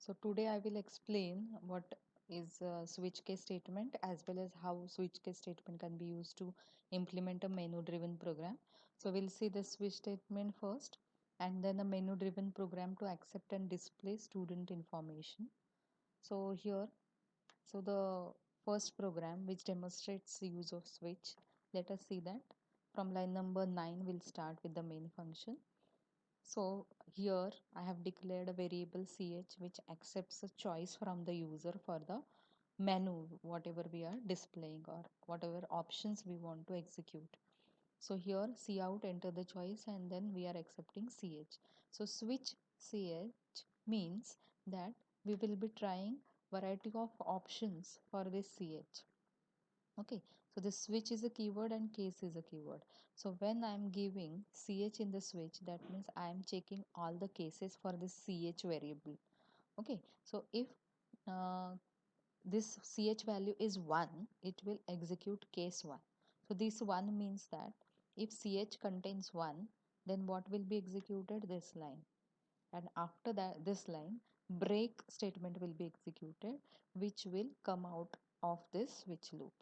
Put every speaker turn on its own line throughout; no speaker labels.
So today I will explain what is a switch case statement as well as how switch case statement can be used to implement a menu driven program. So we'll see the switch statement first and then a menu driven program to accept and display student information. So here, so the first program which demonstrates the use of switch, let us see that from line number 9 we'll start with the main function. So here I have declared a variable ch which accepts a choice from the user for the menu, whatever we are displaying or whatever options we want to execute. So here cout enter the choice and then we are accepting ch. So switch ch means that we will be trying variety of options for this ch. Okay, so the switch is a keyword and case is a keyword. So when I'm giving ch in the switch, that means I'm checking all the cases for this ch variable. Okay, so if uh, this ch value is 1, it will execute case 1. So this 1 means that if ch contains 1, then what will be executed? This line. And after that, this line, break statement will be executed, which will come out of this switch loop.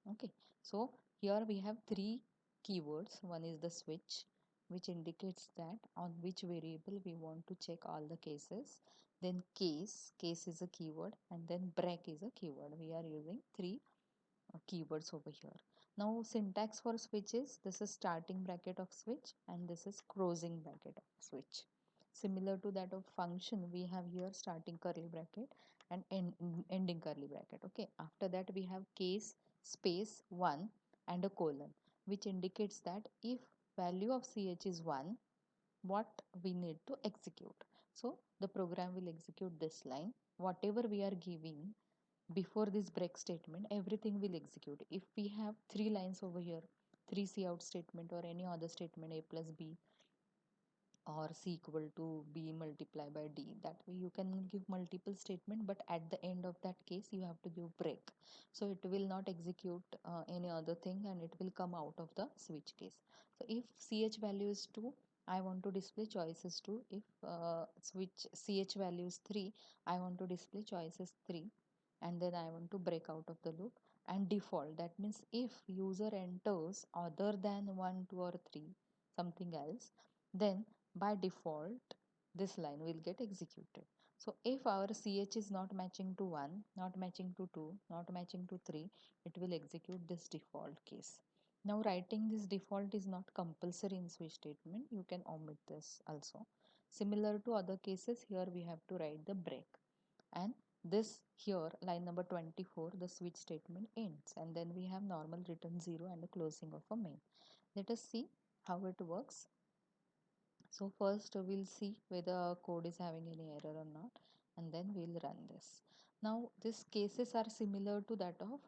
Okay, so here we have three keywords. One is the switch, which indicates that on which variable we want to check all the cases. Then case is a keyword, and then break is a keyword. We are using three keywords over here. Now syntax for switch is this is starting bracket of switch and this is closing bracket of switch. Similar to that of function, we have here starting curly bracket and ending curly bracket. Okay, after that we have case space 1 and a colon, which indicates that if value of ch is 1, what we need to execute. So the program will execute this line. Whatever we are giving before this break statement, everything will execute. If we have three lines over here, three cout statement or any other statement, a plus b or c equal to b multiply by d, that way you can give multiple statement, but at the end of that case you have to give break, so it will not execute any other thing and it will come out of the switch case. So if ch value is 2, I want to display choices 2. If switch ch value is 3, I want to display choices 3, and then I want to break out of the loop. And default, that means if user enters other than 1 2 or 3 something else, then by default this line will get executed. So if our ch is not matching to 1, not matching to 2, not matching to 3, it will execute this default case. Now writing this default is not compulsory in switch statement, you can omit this also. Similar to other cases, here we have to write the break, and this here line number 24, the switch statement ends, and then we have normal return 0 and the closing of a main. Let us see how it works. So first we'll see whether code is having any error or not, and then we'll run this. Now these cases are similar to that of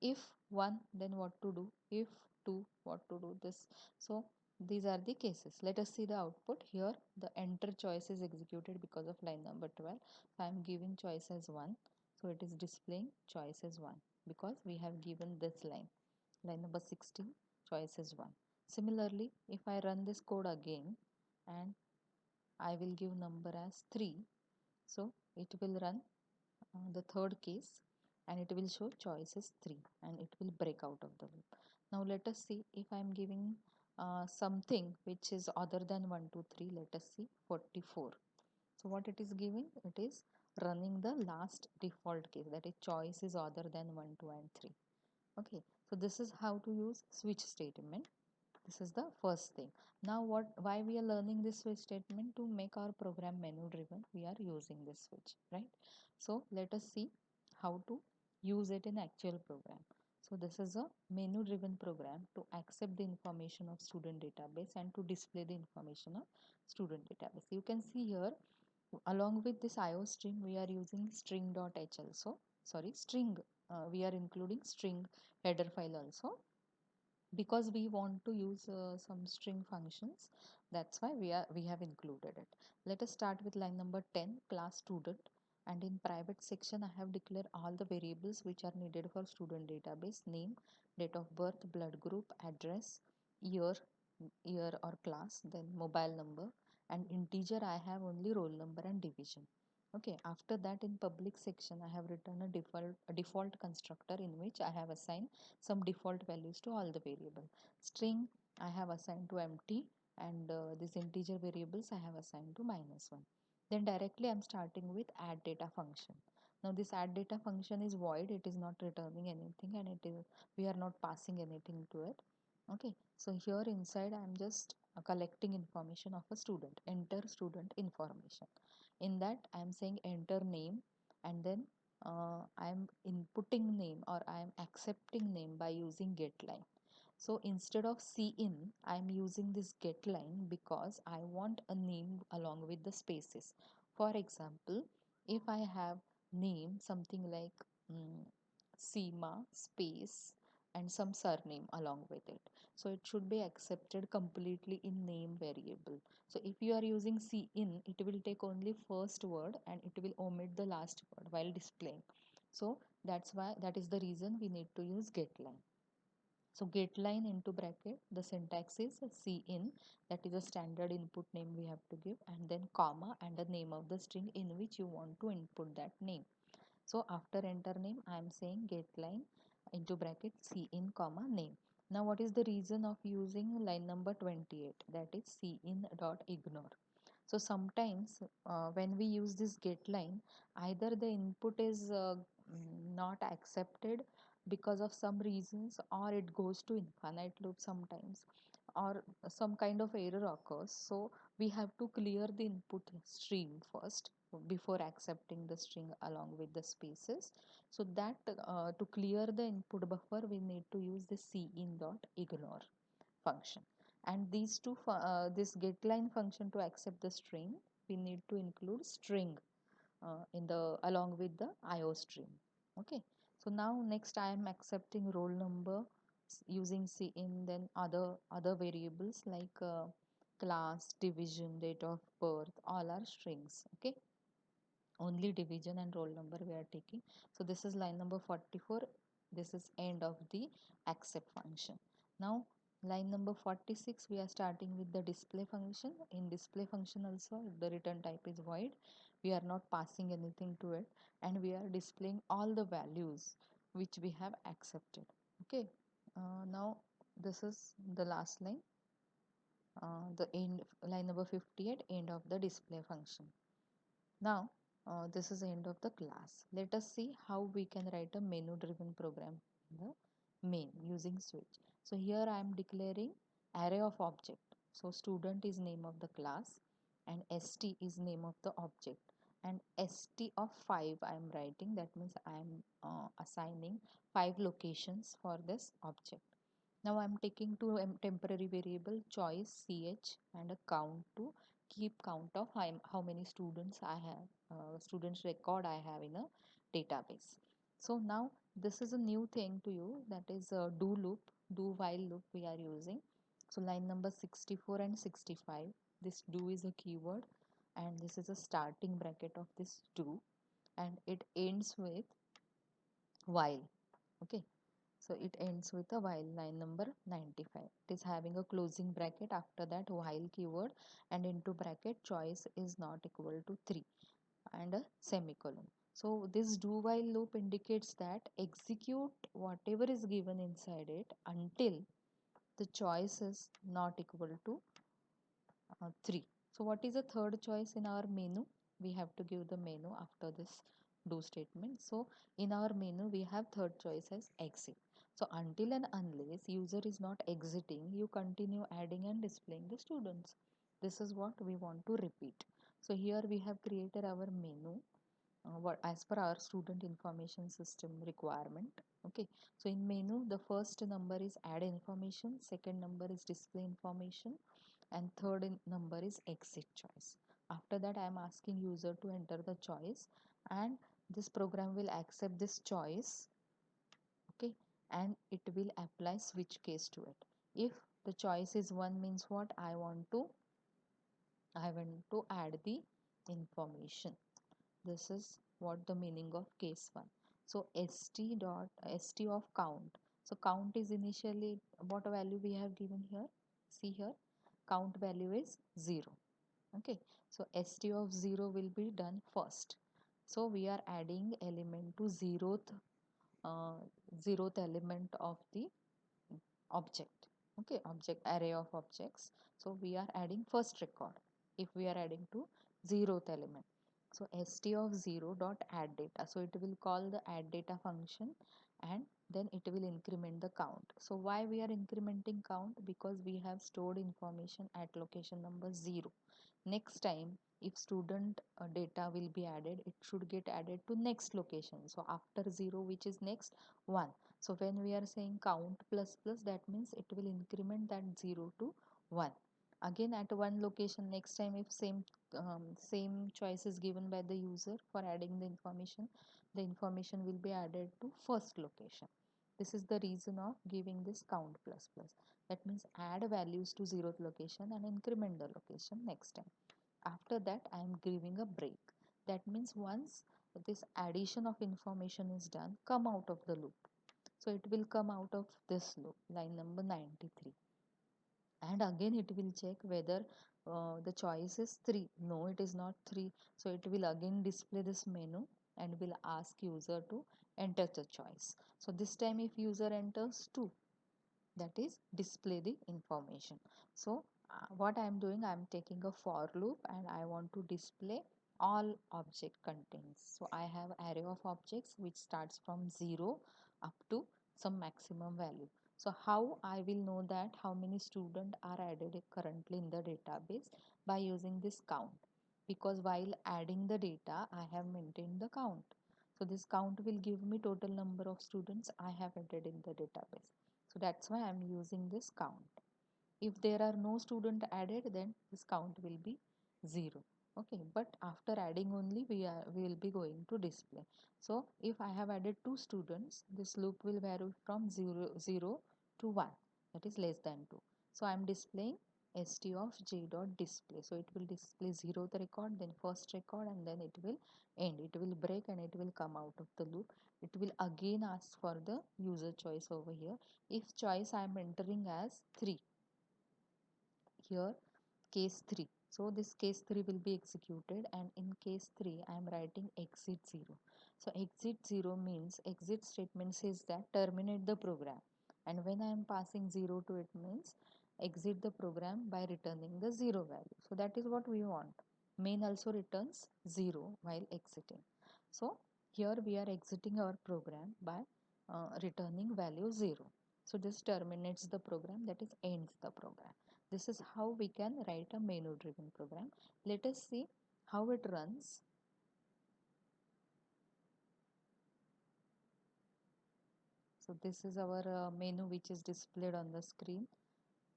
if 1 then what to do, if 2 what to do this. So these are the cases. Let us see the output. Here the enter choice is executed because of line number 12. I am giving choice as 1, so it is displaying choice as 1 because we have given this line number 16, choice is 1. Similarly, if I run this code again and I will give number as 3, so it will run the third case and it will show choice is 3 and it will break out of the loop. Now let us see if I am giving something which is other than 1 2 3. Let us see 44. So what it is giving, it is running the last default case, that is choice is other than 1 2 and 3. Okay, so this is how to use switch statement. This is the first thing. Now why we are learning this switch statement? To make our program menu driven, we are using this switch, right? So let us see how to use it in actual program. So this is a menu driven program to accept the information of student database and to display the information of student database. You can see here along with this IO string we are using string.h also, sorry, string, we are including string header file also because we want to use some string functions. That's why we have included it. Let us start with line number 10, class student, and in private section I have declared all the variables which are needed for student database: name, date of birth, blood group, address, year, year or class, then mobile number, and integer I have only roll number and division. Okay, after that in public section I have written a default constructor in which I have assigned some default values to all the variable. String I have assigned to empty, and these integer variables I have assigned to -1. Then directly I'm starting with add data function. Now this add data function is void, it is not returning anything, and it is we are not passing anything to it. Okay, so here inside I'm just collecting information of a student, enter student information. In that I am saying enter name, and then I am inputting name or I am accepting name by using get line. So instead of cin I am using this get line because I want a name along with the spaces. For example, if I have name something like Seema space and some surname along with it, so it should be accepted completely in name variable. So if you are using cin, it will take only first word and it will omit the last word while displaying. So that is the reason we need to use get line. So get line into bracket, the syntax is cin, that is a standard input name we have to give, and then comma and the name of the string in which you want to input that name. So after enter name I am saying get line into bracket cin comma name. Now what is the reason of using line number 28, that is cin dot ignore. So sometimes when we use this get line, either the input is not accepted because of some reasons, or it goes to infinite loop sometimes, or some kind of error occurs. So we have to clear the input stream first before accepting the string along with the spaces. So that to clear the input buffer we need to use the cin dot ignore function. And this getLine function, to accept the string we need to include string in the along with the IO stream. Okay, so now next I am accepting roll number using cin, then other variables like class, division, date of birth, all are strings. Okay, only division and roll number we are taking. So this is line number 44. This is end of the accept function. Now line number 46 we are starting with the display function. In display function also the return type is void, we are not passing anything to it, and we are displaying all the values which we have accepted. Okay, now this is the last line, the end, line number 58, end of the display function. Now, this is the end of the class. Let us see how we can write a menu driven program in the main using switch. So here I am declaring array of object. So student is name of the class and st is name of the object, and st of 5 I am writing, that means I am assigning 5 locations for this object. Now I'm taking two temporary variable choice ch and a count to keep count of how many students I have, students record I have in a database. So now this is a new thing to you, that is a do loop, do while loop we are using. So line number 64 and 65, this do is a keyword and this is a starting bracket of this do, and it ends with while. Okay, so it ends with a while, line number 95. It is having a closing bracket after that while keyword, and into bracket choice is not equal to 3 and a semicolon. So this do while loop indicates that execute whatever is given inside it until the choice is not equal to 3. So what is the third choice in our menu? We have to give the menu after this do statement. So in our menu we have third choice as exit. So until and unless user is not exiting, you continue adding and displaying the students. This is what we want to repeat. So here we have created our menu what as per our student information system requirement. Okay, so in menu the first number is add information, second number is display information, and third number is exit choice. After that I am asking user to enter the choice, and this program will accept this choice. Okay, and it will apply switch case to it. If the choice is 1 means what, I want to add the information. This is what the meaning of case 1. So st of count, so count is initially what value we have given here. See here, count value is 0. Okay, so st of 0 will be done first. So we are adding element to uh, zeroth element of the object. Okay, object array of objects. So we are adding first record if we are adding to zeroth element. So st of 0 dot add data, so it will call the add data function, and then it will increment the count. So why we are incrementing count? Because we have stored information at location number 0. Next time if student data will be added, it should get added to next location. So after 0, which is next 1. So when we are saying count plus plus, that means it will increment that 0 to 1 again at one location. Next time if same choice is given by the user for adding the information will be added to first location. This is the reason of giving this count plus plus. That means add values to 0th location and increment the location next time. After that I am giving a break. That means once this addition of information is done, come out of the loop. So it will come out of this loop, line number 93, and again it will check whether the choice is 3. No, it is not 3. So it will again display this menu and will ask user to enter the choice. So this time if user enters 2, that is display the information. So what I am doing, I am taking a for loop and I want to display all object contains. So I have array of objects which starts from 0 up to some maximum value. So how I will know that how many students are added currently in the database? By using this count, because while adding the data I have maintained the count. So this count will give me total number of students I have added in the database. So that's why I'm using this count. If there are no student added, then this count will be 0. Okay, but after adding only we will be going to display. So if I have added 2 students, this loop will vary from 0 to 1, that is less than 2. So I'm displaying st of j dot display. So it will display 0th record, then first record, and then it will end. It will break and it will come out of the loop. It will again ask for the user choice over here. If choice I am entering as 3, here case 3. So this case 3 will be executed, and in case 3 I am writing exit 0. So exit 0 means exit statement says that terminate the program, and when I am passing 0 to it means exit the program by returning the 0 value. So that is what we want. Main also returns 0 while exiting. So here we are exiting our program by returning value 0. So this terminates the program, that is ends the program. This is how we can write a menu driven program. Let us see how it runs. So this is our menu which is displayed on the screen,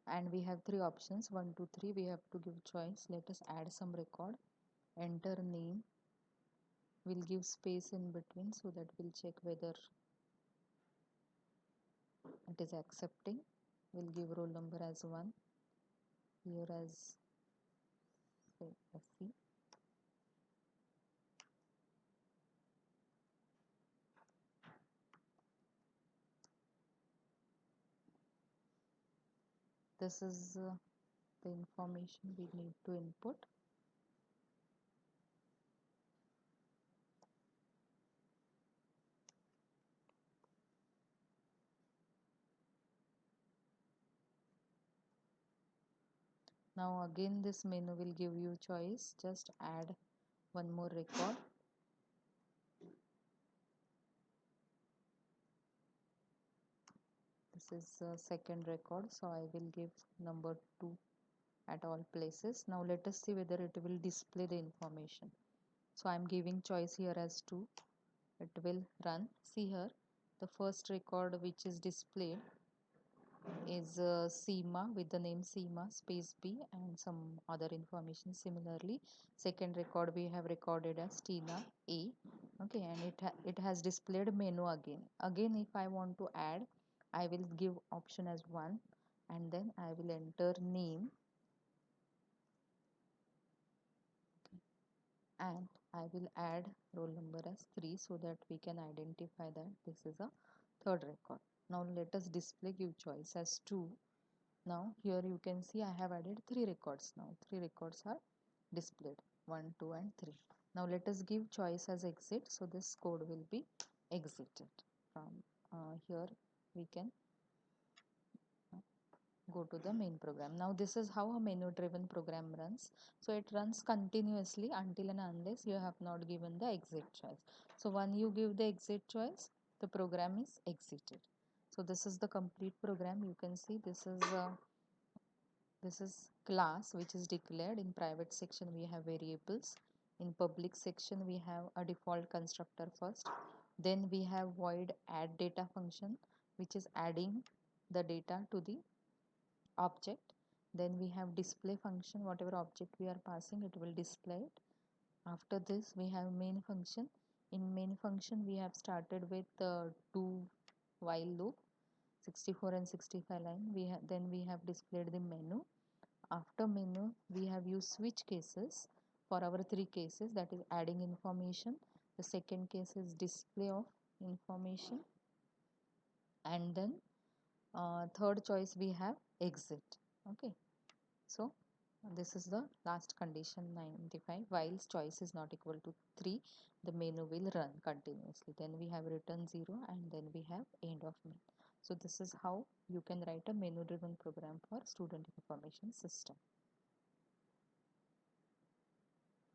and we have three options 1 2 3. We have to give choice. Let us add some record. Enter name. We'll give space in between so that we'll check whether it is accepting. We'll give roll number as 1, here as say SC. This is the information we need to input. Now again this menu will give you choice. Just add one more record. This is second record, so I will give number 2 at all places. Now let us see whether it will display the information. So I am giving choice here as 2. It will run. See here, the first record which is displayed is Seema with the name Seema space B and some other information. Similarly, second record we have recorded as Tina A. Okay, and it has displayed menu again. Again, if I want to add, I will give option as 1, and then I will enter name, and I will add roll number as 3 so that we can identify that this is a third record. Now let us display give choice as 2. Now here you can see I have added 3 records now. 3 records are displayed, 1, 2 and 3. Now let us give choice as exit. So this code will be exited. From here we can go to the main program. Now this is how a menu driven program runs. So it runs continuously until and unless you have not given the exit choice. So when you give the exit choice, the program is exited. So this is the complete program. You can see this is class which is declared. In private section we have variables. In public section we have a default constructor first. Then we have void add data function which is adding the data to the object. Then we have display function, whatever object we are passing it will display it. After this we have main function. In main function we have started with do while loop 64 and 65 line. Then we have displayed the menu. After menu we have used switch cases for our three cases, that is adding information, the second case is display of information, and then third choice we have exit. Okay, so this is the last condition 95. While choice is not equal to 3, the menu will run continuously. Then we have return 0 and then we have end of main. So this is how you can write a menu driven program for student information system.